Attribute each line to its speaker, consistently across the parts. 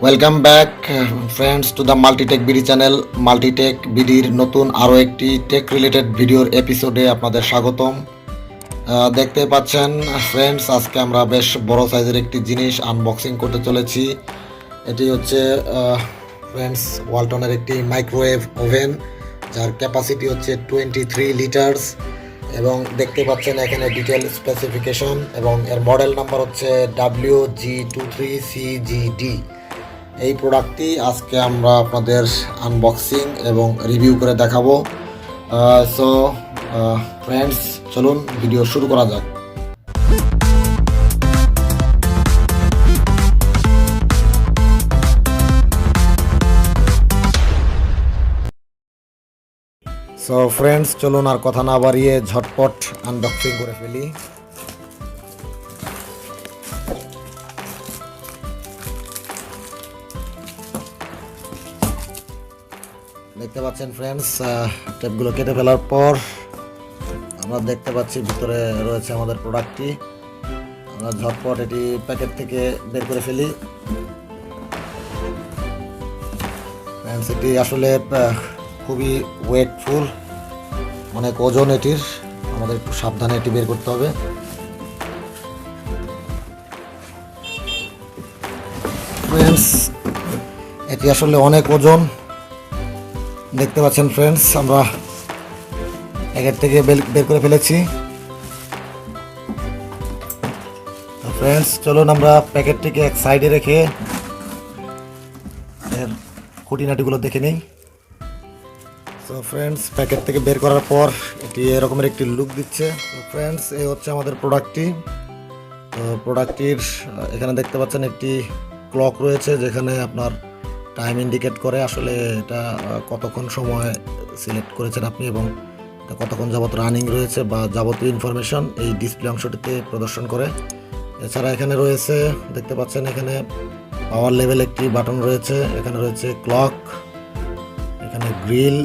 Speaker 1: Welcome back friends to the Multitech BD channel. Multitech বিডির নতুন আরও একটি টেক রিলেটেড ভিডিওর এপিসোডে আপনাদের স্বাগতম। দেখতে পাচ্ছেন ফ্রেন্ডস, আজকে আমরা বেশ বড় সাইজের একটি জিনিস আনবক্সিং করতে চলেছি। এটি হচ্ছে ফ্রেন্ডস ওয়ালটনের একটি মাইক্রোওয়েভ ওভেন, যার ক্যাপাসিটি হচ্ছে 23 লিটার্স এবং দেখতে পাচ্ছেন এখানে ডিটেল স্পেসিফিকেশন এবং এর মডেল নাম্বার হচ্ছে WG23CGD। এই প্রোডাক্টটি আজকে আমরা আপনাদের আনবক্সিং এবং রিভিউ করে দেখাবো। সো ফ্রেন্ডস, চলুন ভিডিও শুরু করা যাক। সো ফ্রেন্ডস, চলুন আর কথা না বাড়িয়ে ঝটপট আনবক্সিং করে ফেলি। দেখতে পাচ্ছেন ফ্রেন্ডস, টেপগুলো কেটে ফেলার পর আমরা দেখতে পাচ্ছি ভিতরে রয়েছে আমাদের প্রোডাক্টটি। আমরা ঝটপট এটি প্যাকেট থেকে বের করে ফেলি। ফ্রেন্ডস, এটি আসলে খুবই ওয়েটফুল, অনেক ওজন এটির, আমাদের একটু সাবধানে এটি বের করতে হবে। ফ্রেন্ডস, এটি আসলে অনেক ওজন, দেখতে পাচ্ছেন ফ্রেন্ডস, আমরা প্যাকেট থেকে বের করে ফেলেছি। ফ্রেন্ডস, চলুন আমরা প্যাকেটটিকে এক সাইডে রেখে এর খুঁটিনাটিগুলো দেখে নিই। সো ফ্রেন্ডস, প্যাকেট থেকে বের করার পর এটি এরকমের একটি লুক দিচ্ছে। তো ফ্রেন্ডস, এই হচ্ছে আমাদের প্রোডাক্টটি। তো প্রোডাক্টটির এখানে দেখতে পাচ্ছেন একটি ক্লক রয়েছে, যেখানে আপনার টাইম ইন্ডিকেট করে আসলে এটা কতক্ষণ সময় সিলেক্ট করেছেন আপনি এবং কতক্ষণ যাবত রানিং রয়েছে বা যাবতীয় ইনফরমেশন এই ডিসপ্লে অংশটিতে প্রদর্শন করে। এছাড়া এখানে রয়েছে, দেখতে পাচ্ছেন এখানে পাওয়ার লেভেল একটি বাটন রয়েছে, এখানে রয়েছে ক্লক, এখানে grill,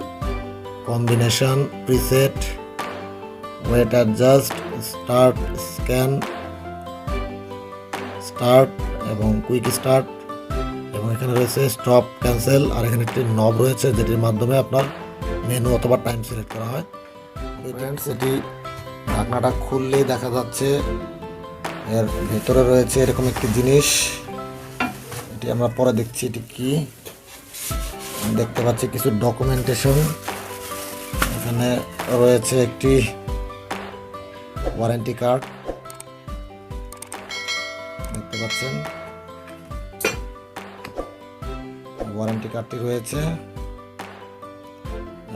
Speaker 1: combination, preset, weight adjust, start, scan, start এবং কুইক স্টার্ট, এবং এখানে রয়েছে স্টপ, ক্যান্সেল, আর এখানে একটি নব রয়েছে যেটির মাধ্যমে আপনার মেনু অথবা টাইম সিলেক্ট করা হয়। ফ্রেন্ডস, এটি ঢাকনাটা খুললেই দেখা যাচ্ছে এর ভেতরে রয়েছে এরকম একটি জিনিস। এটি আমরা পরে দেখছি এটি কি। দেখতে পাচ্ছি কিছু ডকুমেন্টেশন, এখানে রয়েছে একটি ওয়ারেন্টি কার্ড, দেখতে পাচ্ছেন ওয়ারেন্টি কার্ডটি রয়েছে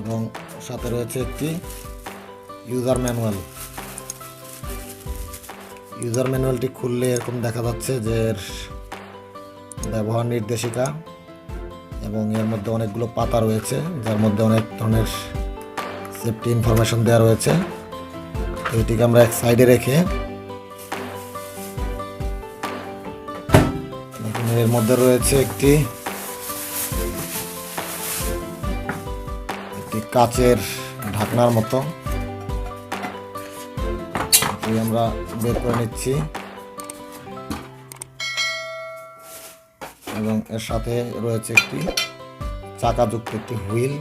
Speaker 1: এবং সাথে রয়েছে একটি ইউজার ম্যানুয়াল। ইউজার ম্যানুয়ালটি খুললে এরকম দেখা যাচ্ছে যে এর ব্যবহার নির্দেশিকা এবং এর মধ্যে অনেকগুলো পাতা রয়েছে, যার মধ্যে অনেক ধরনের সেফটি ইনফরমেশন দেওয়া রয়েছে। এটিকে আমরা এক সাইডে রেখে এর মধ্যে রয়েছে একটি কাচের ঢাকনার মতো, আমরা বের করে নিচ্ছি এবং এর সাথে রয়েছে একটি চাকাযুক্ত একটি হুইল।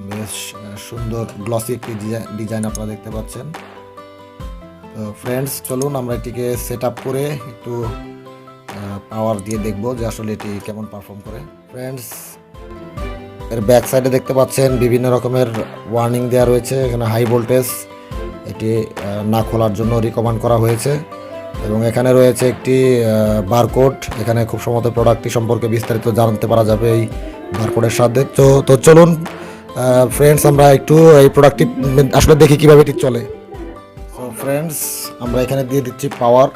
Speaker 1: বেশ সুন্দর গ্লসি একটি ডিজাইন আপনারা দেখতে পাচ্ছেন। তো ফ্রেন্ডস, চলুন আমরা এটিকে সেট আপ করে একটু পাওয়ার দিয়ে দেখব যে আসলে এটি কেমন পারফর্ম করে। ফ্রেন্ডস, এর ব্যাক সাইডে দেখতে পাচ্ছেন বিভিন্ন রকমের ওয়ার্নিং দেওয়া রয়েছে। এখানে হাই ভোল্টেজ, এটি না খোলার জন্য রিকমেন্ড করা হয়েছে এবং এখানে রয়েছে একটি বারকোড। এখানে খুব সম্ভবত প্রোডাক্টটি সম্পর্কে বিস্তারিত জানতে পারা যাবে এই বারকোডের সাথে। তো চলুন ফ্রেন্ডস, আমরা একটু এই প্রোডাক্টটি আসলে দেখি কীভাবে এটি চলে। তো ফ্রেন্ডস, আমরা এখানে দিয়ে দিচ্ছি পাওয়ার।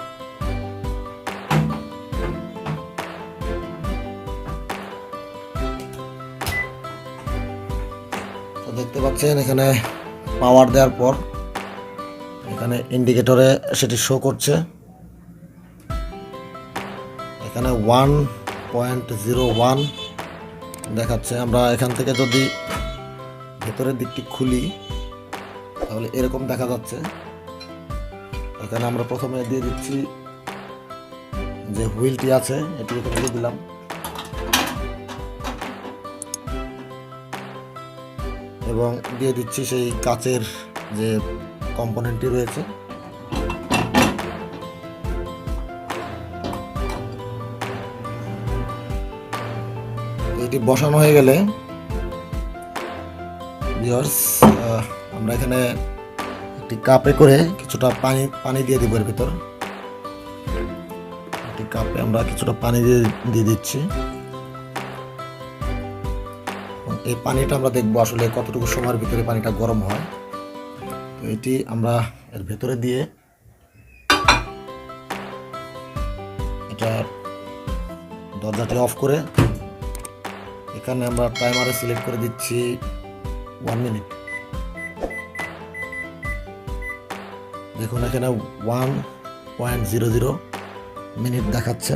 Speaker 1: দেখতে পাচ্ছেন এখানে পাওয়ার দেওয়ার পর এখানে ইন্ডিকেটরে সেটি শো করছে, এখানে 1.01 দেখাচ্ছে। আমরা এখান থেকে যদি ভেতরের দিকটি খুলি তাহলে এরকম দেখা যাচ্ছে। এখানে আমরা প্রথমে দিয়ে দিচ্ছি যে হুইলটি আছে এটি এখানে দিয়ে দিলাম। এবং দিয়ে দিচ্ছি সেই কাচের যে কম্পোনেন্টটি রয়েছে। এটি বসানো হয়ে গেলে ভিউয়ার্স, আমরা এখানে একটি কাপে করে কিছুটা পানি দিয়ে দিব এর ভিতর। একটি কাপে আমরা কিছুটা পানি দিয়ে দিচ্ছি। এই পানিটা আমরা দেখবো আসলে কতটুকু সময়ের ভিতরে পানিটা গরম হয়। তো এটি আমরা এর ভেতরে দিয়ে এটা দরজাটি অফ করে এখানে আমরা টাইমারে সিলেক্ট করে দিচ্ছি 1 মিনিট। দেখুন এখানে 1.00 মিনিট দেখাচ্ছে।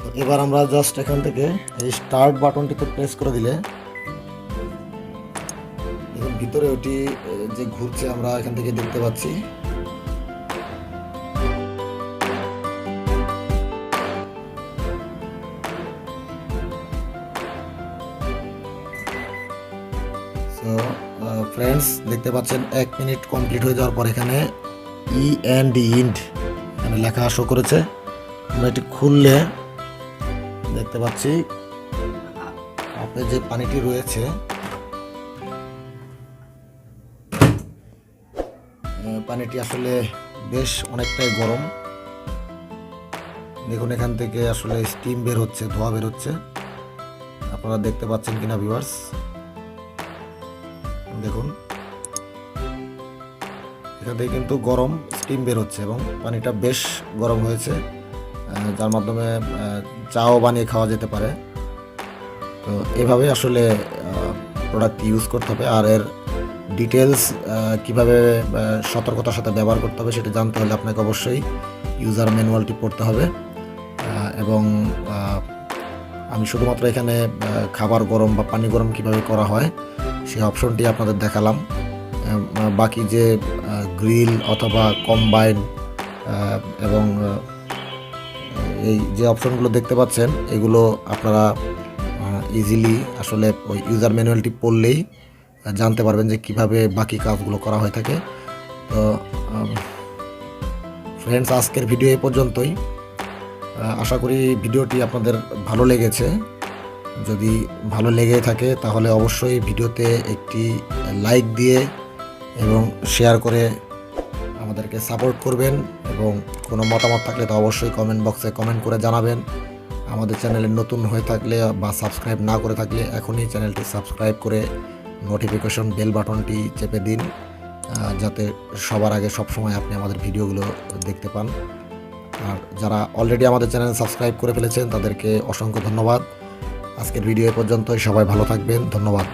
Speaker 1: তো এবার আমরা জাস্ট এখান থেকে এই স্টার্ট বাটনটিতে প্রেস করে দিলে ভিতরে ওটি যে ঘুরছে আমরা এখান থেকে দেখতে পাচ্ছি। ফ্রেন্ডস, দেখতে পাচ্ছেন 1 মিনিট কমপ্লিট হয়ে যাওয়ার পর এখানে ইন্ড এখানে লেখা শো করেছে। আমরা এটি খুললে দেখতে পাচ্ছি কাপে যে পানিটি রয়েছে পানিটি আসলে বেশ অনেকটাই গরম। দেখুন এখান থেকে আসলে স্টিম বের হচ্ছে, ধোঁয়া বের হচ্ছে। আপনারা দেখতে পাচ্ছেন কিনা ভিউয়ার্স, দেখুন এখান থেকে কিন্তু গরম স্টিম বের হচ্ছে এবং পানিটা বেশ গরম হয়েছে, যার মাধ্যমে চাও বানিয়ে খাওয়া যেতে পারে। তো এভাবে আসলে প্রোডাক্ট ইউজ করতে হবে। আর এর ডিটেলস কিভাবে সতর্কতার সাথে ব্যবহার করতে হবে সেটা জানতে হলে আপনাকে অবশ্যই ইউজার ম্যানুয়ালটি পড়তে হবে। এবং আমি শুধুমাত্র এখানে খাবার গরম বা পানি গরম কিভাবে করা হয় সেই অপশনটি আপনাদের দেখালাম। বাকি যে গ্রিল অথবা কম্বাইন এবং এই যে অপশনগুলো দেখতে পাচ্ছেন এগুলো আপনারা ইজিলি আসলে ওই ইউজার ম্যানুয়ালটি পড়লেই জানতে পারবেন যে কিভাবে বাকি কাজগুলো করা হয়ে থাকে। তো ফ্রেন্ডস, আজকের ভিডিও এই পর্যন্তই। আশা করি ভিডিওটি আপনাদের ভালো লেগেছে। যদি ভালো লেগে থাকে তাহলে অবশ্যই ভিডিওতে একটি লাইক দিয়ে এবং শেয়ার করে আমাদেরকে সাপোর্ট করবেন। এবং কোনো মতামত থাকলে তো অবশ্যই কমেন্ট বক্সে কমেন্ট করে জানাবেন। আমাদের চ্যানেলে নতুন হয়ে থাকলে বা সাবস্ক্রাইব না করে থাকলে এখনই চ্যানেলটি সাবস্ক্রাইব করে নোটিফিকেশন বেল বাটনটি চেপে দিন, যাতে সবার আগে সবসময় আপনি আমাদের ভিডিওগুলো দেখতে পান। আর যারা অলরেডি আমাদের চ্যানেল সাবস্ক্রাইব করে ফেলেছেন তাদেরকে অসংখ্য ধন্যবাদ। আজকের ভিডিও এ পর্যন্তই। সবাই ভালো থাকবেন। ধন্যবাদ।